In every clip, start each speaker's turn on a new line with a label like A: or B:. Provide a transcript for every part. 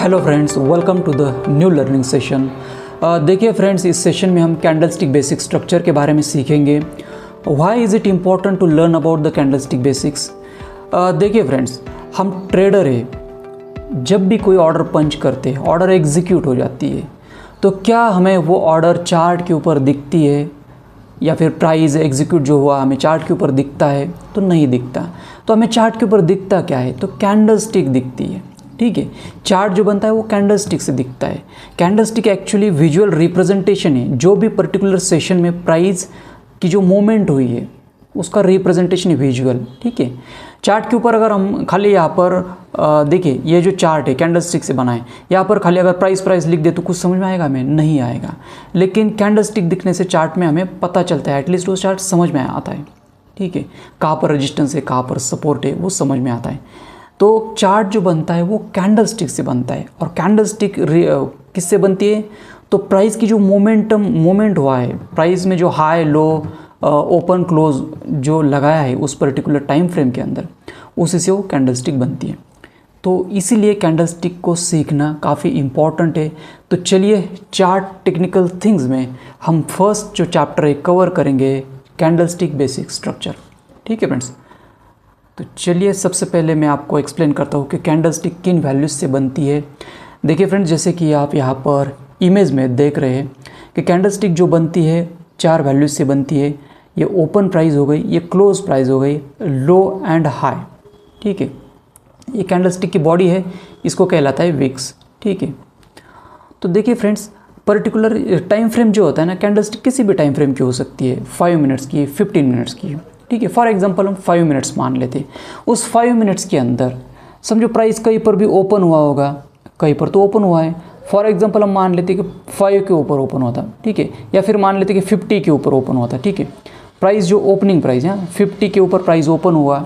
A: Hello friends, welcome to the new learning session. देखिए friends, इस session में हम कैंडलस्टिक बेसिक स्ट्रक्चर के बारे में सीखेंगे। Why is it important to learn about the candlestick basics. देखिए फ्रेंड्स, हम ट्रेडर है, जब भी कोई ऑर्डर पंच करते हैं, ऑर्डर एग्जीक्यूट हो जाती है, तो क्या हमें वो ऑर्डर चार्ट के ऊपर दिखती है या फिर प्राइस एग्जीक्यूट जो हुआ हमें चार्ट के ऊपर दिखता है? तो नहीं दिखता। तो हमें चार्ट के ऊपर दिखता क्या है? तो कैंडलस्टिक दिखती है। ठीक है, चार्ट जो बनता है वो कैंडलस्टिक से दिखता है। कैंडलस्टिक एक्चुअली विजुअल रिप्रेजेंटेशन है, जो भी पर्टिकुलर सेशन में प्राइस की जो मूवमेंट हुई है उसका रिप्रेजेंटेशन है विजुअल। ठीक है, चार्ट के ऊपर अगर हम खाली यहाँ पर देखिए, ये जो चार्ट है कैंडलस्टिक से बना है, यहाँ पर खाली अगर प्राइस लिख दे तो कुछ समझ में आएगा? हमें नहीं आएगा। लेकिन कैंडलस्टिक दिखने से चार्ट में हमें पता चलता है, एटलीस्ट वो चार्ट समझ में आता है। ठीक है, कहाँ पर रेजिस्टेंस है, कहाँ पर सपोर्ट है, वो समझ में आता है। तो चार्ट जो बनता है वो कैंडलस्टिक से बनता है। और कैंडलस्टिक किससे बनती है? तो प्राइस की जो मोमेंट हुआ है, प्राइस में जो हाई लो ओपन क्लोज जो लगाया है उस पर्टिकुलर टाइम फ्रेम के अंदर, उसी से वो कैंडलस्टिक बनती है। तो इसीलिए कैंडलस्टिक को सीखना काफ़ी इम्पॉर्टेंट है। तो चलिए, चार्ट टेक्निकल थिंग्स में हम फर्स्ट जो चैप्टर है कवर करेंगे, कैंडलस्टिक बेसिक स्ट्रक्चर। ठीक है फ्रेंड्स, तो चलिए सबसे पहले मैं आपको एक्सप्लेन करता हूँ कि कैंडलस्टिक किन वैल्यूज़ से बनती है। देखिए फ्रेंड्स, जैसे कि आप यहाँ पर इमेज में देख रहे हैं कि कैंडलस्टिक जो बनती है 4 वैल्यूज़ से बनती है। ये ओपन प्राइस हो गई, ये क्लोज प्राइस हो गई, लो एंड हाई। ठीक है, ये कैंडलस्टिक की बॉडी है, इसको कहलाता है विक्स। ठीक है, तो देखिए फ्रेंड्स, पर्टिकुलर टाइम फ्रेम जो होता है ना, कैंडलस्टिक किसी भी टाइम फ्रेम की हो सकती है, 5 मिनट्स की, 15 मिनट्स की। ठीक है, फॉर एग्जांपल हम 5 मिनट्स मान लेते हैं। उस 5 मिनट्स के अंदर समझो प्राइस कहीं पर भी ओपन हुआ होगा, कहीं पर तो ओपन हुआ है। फॉर एग्जांपल हम मान लेते हैं कि 5 के ऊपर ओपन होता। ठीक है, या फिर मान लेते हैं कि 50 के ऊपर ओपन होता। ठीक है, प्राइस जो ओपनिंग प्राइस है 50 के ऊपर प्राइस ओपन हुआ,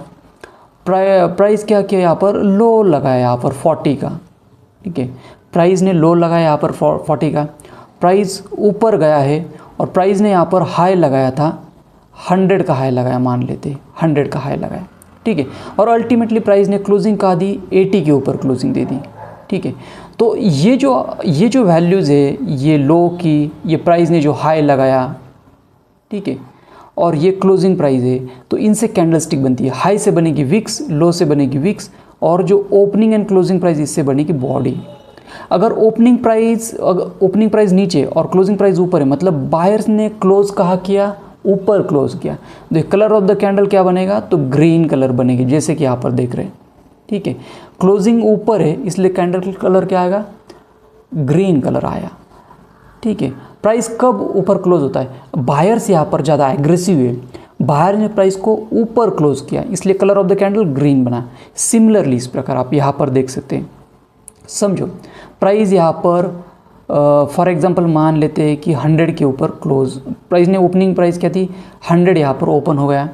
A: प्राइस क्या किया यहाँ पर? लो लगाया यहाँ पर 40 का। ठीक है, प्राइस ने लो लगाया यहाँ पर 40 का, प्राइस ऊपर गया है और प्राइस ने यहाँ पर हाई लगाया था, 100 का हाई लगाया, मान लेते 100 का हाई लगाया। ठीक है, और अल्टीमेटली प्राइस ने क्लोजिंग कहा दी 80 के ऊपर क्लोजिंग दे दी। ठीक है, तो ये जो वैल्यूज़ है, ये लो की, ये प्राइस ने जो हाई लगाया, ठीक है, और ये क्लोजिंग प्राइस है, तो इनसे कैंडलस्टिक बनती है। हाई से बनेगी विक्स, लो से बनेगी विक्स, और जो ओपनिंग एंड क्लोजिंग प्राइस इससे बनेगी बॉडी। अगर ओपनिंग प्राइस नीचे और क्लोजिंग प्राइस ऊपर है, मतलब बायर्स ने क्लोज कहाँ किया? ऊपर क्लोज किया। तो कलर ऑफ द कैंडल क्या बनेगा? तो ग्रीन कलर बनेगी, जैसे कि यहाँ पर देख रहे हैं। ठीक है, क्लोजिंग ऊपर है इसलिए कैंडल कलर क्या आएगा? ग्रीन कलर आया। ठीक है, प्राइस कब ऊपर क्लोज होता है? बायर्स यहाँ पर ज़्यादा एग्रेसिव है, बायर ने प्राइस को ऊपर क्लोज किया, इसलिए colour of the candle green बना। सिमिलरली इस प्रकार आप यहाँ पर देख सकते हैं। समझो, प्राइस यहाँ पर फॉर एग्जांपल मान लेते हैं कि 100 के ऊपर क्लोज, प्राइस ने ओपनिंग प्राइस क्या थी? 100 यहाँ पर ओपन हो गया,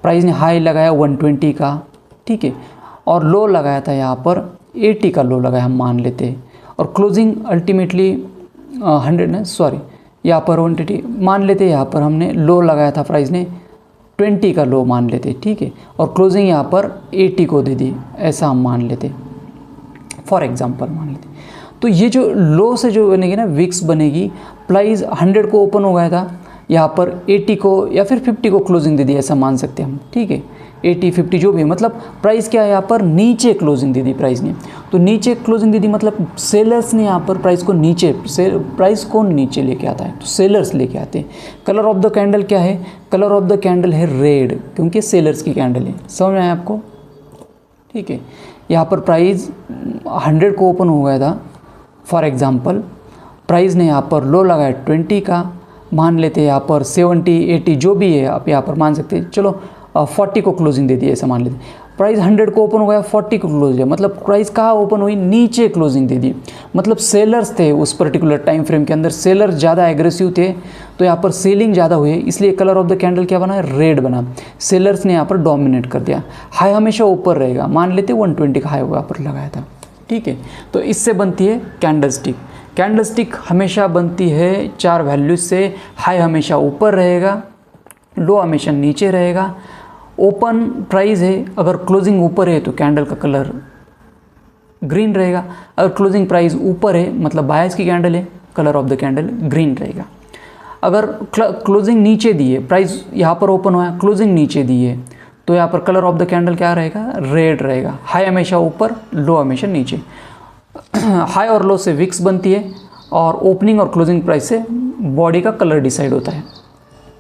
A: प्राइस ने हाई लगाया 120 का। ठीक है, और लो लगाया था यहाँ पर 80 का लो लगाया, हम मान लेते हैं, और क्लोजिंग अल्टीमेटली 100 यहाँ पर 120 मान लेते हैं। यहाँ पर हमने लो लगाया था, प्राइस ने 20 का लो मान लेते। ठीक है, और क्लोजिंग यहाँ पर 80 को दे दी, ऐसा हम मान लेते, फॉर एग्जांपल मान लेते। तो ये जो लो से जो बनेगी ना, विक्स बनेगी, प्राइस 100 को ओपन हो गया था, यहाँ पर 80 को या फिर 50 को क्लोजिंग दे दी, ऐसा मान सकते हैं हम। ठीक है, 80 50 जो भी है, मतलब प्राइस क्या है यहाँ पर? नीचे क्लोजिंग दे दी प्राइस ने। तो नीचे क्लोजिंग दे दी मतलब सेलर्स ने यहाँ पर प्राइस को नीचे लेके आता है, तो सेलर्स लेके आते हैं। कलर ऑफ द कैंडल क्या है? कलर ऑफ द कैंडल है रेड, क्योंकि सेलर्स की कैंडल है। समझ में आया आपको? ठीक है, यहाँ पर प्राइस 100 को ओपन हो गया था, फॉर एग्जांपल प्राइस ने यहाँ पर लो लगाया 20 का, मान लेते हैं यहाँ पर 70 80 जो भी है आप यहाँ पर मान सकते हैं। चलो 40 को क्लोजिंग दे दी, ऐसा मान लेते हैं। प्राइस 100 को ओपन हो गया, 40 को क्लोज दिया, मतलब प्राइस कहाँ ओपन हुई? नीचे क्लोजिंग दे दी। मतलब सेलर्स थे उस पर्टिकुलर टाइम फ्रेम के अंदर, सेलर्स ज़्यादा एग्रेसिव थे, तो यहाँ पर सेलिंग ज़्यादा हुई, इसलिए कलर ऑफ द कैंडल क्या बना? रेड बना। सेलर्स ने यहाँ पर डोमिनेट कर दिया। हाई हमेशा ऊपर रहेगा, मान लेते 120 का हाई यहाँ पर लगाया था। ठीक है, तो इससे बनती है कैंडलस्टिक। कैंडलस्टिक हमेशा बनती है 4 वैल्यूज से। हाई हमेशा ऊपर रहेगा, लो हमेशा नीचे रहेगा, ओपन प्राइस है, अगर क्लोजिंग ऊपर है तो कैंडल का कलर ग्रीन रहेगा। अगर क्लोजिंग प्राइस ऊपर है मतलब बायर्स की कैंडल है, colour of the candle green रहेगा। अगर क्लोजिंग नीचे दी है, प्राइस यहाँ पर ओपन हुआ है, क्लोजिंग नीचे दी है, तो यहाँ पर कलर ऑफ द कैंडल क्या रहेगा, रेड रहेगा। हाई हमेशा ऊपर, लो हमेशा नीचे। हाई और लो से विक्स बनती है और ओपनिंग और क्लोजिंग प्राइस से बॉडी का कलर डिसाइड होता है।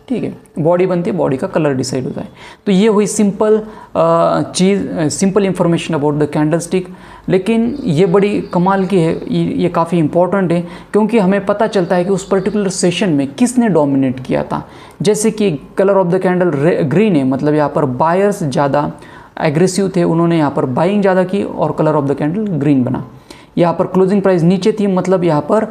A: ठीक है, बॉडी बनती है, बॉडी का कलर डिसाइड होता है। तो ये हुई simple simple information about the candle stick. लेकिन ये बड़ी कमाल की है, ये काफ़ी इंपॉर्टेंट है, क्योंकि हमें पता चलता है कि उस पर्टिकुलर सेशन में किसने डोमिनेट किया था। जैसे कि colour of the candle green है, मतलब यहाँ पर बायर्स ज़्यादा एग्रेसिव थे, उन्होंने यहाँ पर बाइंग ज़्यादा की और colour of the candle green बना। यहाँ पर क्लोजिंग प्राइस नीचे थी, मतलब यहाँ पर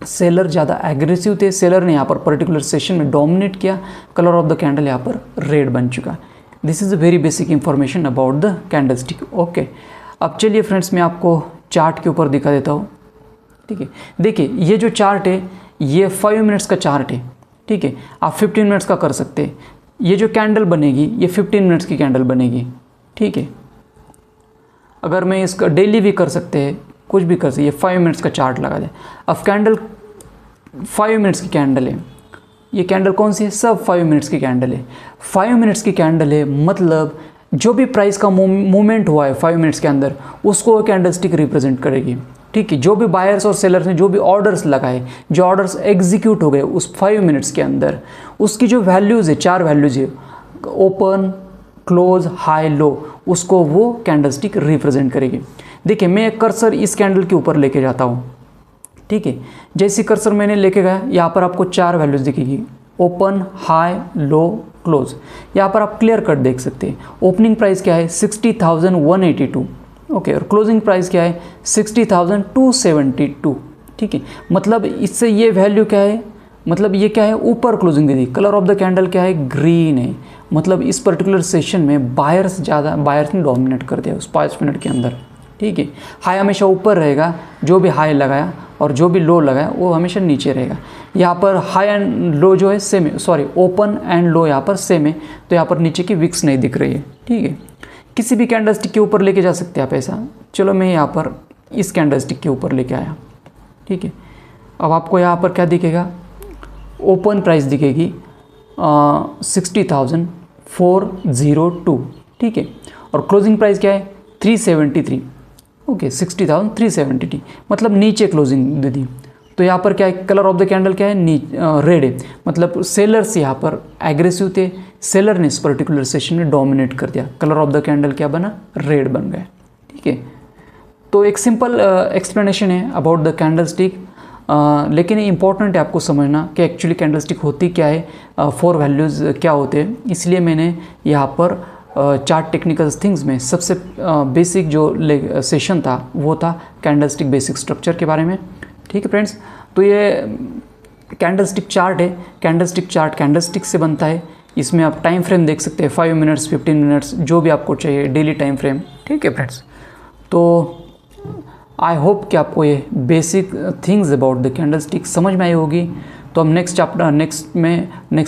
A: सेलर ज़्यादा एग्रेसिव थे, सेलर ने यहाँ पर पर्टिकुलर सेशन में डोमिनेट किया, कलर ऑफ द कैंडल यहाँ पर रेड बन चुका। This is a very basic information about the candle stick. Okay, अब चलिए फ्रेंड्स मैं आपको चार्ट के ऊपर दिखा देता हूँ। ठीक है, देखिए ये जो चार्ट है ये 5 मिनट्स का चार्ट है। ठीक है, आप 15 मिनट्स का कर सकते हैं। ये जो कैंडल बनेगी ये 15 मिनट्स की कैंडल बनेगी। ठीक है, अगर मैं इसका डेली भी कर सकते हैं, कुछ भी कर सकते, ये 5 मिनट्स का चार्ट लगा दे। अब कैंडल 5 मिनट्स की कैंडल है, ये कैंडल कौन सी है, सब 5 मिनट्स की कैंडल है। 5 मिनट्स की कैंडल है मतलब जो भी प्राइस का मूवमेंट हुआ है 5 मिनट्स के अंदर, उसको कैंडल स्टिक रिप्रेजेंट करेगी। ठीक है, जो भी बायर्स और सेलर्स ने जो भी ऑर्डर्स लगाए, जो ऑर्डर्स एग्जीक्यूट हो गए उस 5 मिनट्स के अंदर, उसकी जो वैल्यूज़ है, 4 वैल्यूज़ है, ओपन, क्लोज, हाई, लो, उसको वो कैंडल स्टिक रिप्रेजेंट करेगी। देखिए मैं एक कर्सर इस कैंडल के ऊपर लेके जाता हूँ। ठीक है, जैसी कर्सर मैंने लेके गया, यहाँ पर आपको 4 वैल्यूज़ दिखेगी, ओपन, हाई, लो, क्लोज। यहाँ पर आप क्लियर कट देख सकते हैं। ओपनिंग प्राइस क्या है, 60,182। ओके, और क्लोजिंग प्राइस क्या है, 60,272। ठीक है, मतलब इससे ये वैल्यू क्या है, मतलब ये क्या है, ऊपर closing they the. Colour of the candle क्या है, ग्रीन है, मतलब इस पर्टिकुलर सेशन में बायर्स ने डोमिनेट कर दिया उस 5 मिनट के अंदर। ठीक है, हाई हमेशा ऊपर रहेगा, जो भी हाई लगाया, और जो भी लो लगाया वो हमेशा नीचे रहेगा। यहाँ पर हाई एंड लो जो है सेम है, सॉरी ओपन एंड लो यहाँ पर सेम है, तो यहाँ पर नीचे की विक्स नहीं दिख रही है। ठीक है, किसी भी कैंडल स्टिक के ऊपर लेके जा सकते हैं आप ऐसा। चलो मैं यहाँ पर इस कैंडल स्टिक के ऊपर लेके आया। ठीक है, अब आपको यहाँ पर क्या दिखेगा, ओपन प्राइस दिखेगी 60,402। ठीक है, और क्लोजिंग प्राइस क्या है, 373। ओके, 60,370, मतलब नीचे क्लोजिंग दे दी। तो यहाँ पर क्या है, कलर ऑफ द कैंडल क्या है, रेड है, मतलब सेलर्स यहाँ पर एग्रेसिव थे, सेलर ने इस पर्टिकुलर सेशन में डोमिनेट कर दिया, कलर ऑफ द कैंडल क्या बना, रेड बन गया। ठीक है, तो एक सिंपल एक्सप्लेनेशन है अबाउट द कैंडल स्टिक, लेकिन इंपॉर्टेंट है आपको समझना कि एक्चुअली कैंडल स्टिक होती क्या है, 4 वैल्यूज़ क्या होते हैं। इसलिए मैंने यहाँ पर चार्ट टेक्निकल थिंग्स में सबसे बेसिक जो सेशन था वो था कैंडल स्टिक बेसिक स्ट्रक्चर के बारे में। ठीक है फ्रेंड्स, तो ये कैंडल स्टिक चार्ट है। Candle stick chart candle stick से बनता है। इसमें आप टाइम फ्रेम देख सकते हैं, 5 मिनट्स, 15 मिनट्स, जो भी आपको चाहिए, डेली टाइम फ्रेम। ठीक है फ्रेंड्स, तो आई होप कि आपको ये basic things about the candle stick समझ में आई होगी। तो हम नेक्स्ट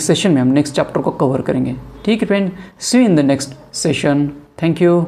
A: सेशन में हम नेक्स्ट चैप्टर को कवर करेंगे। ठीक है friend, see you in the next session. Thank you.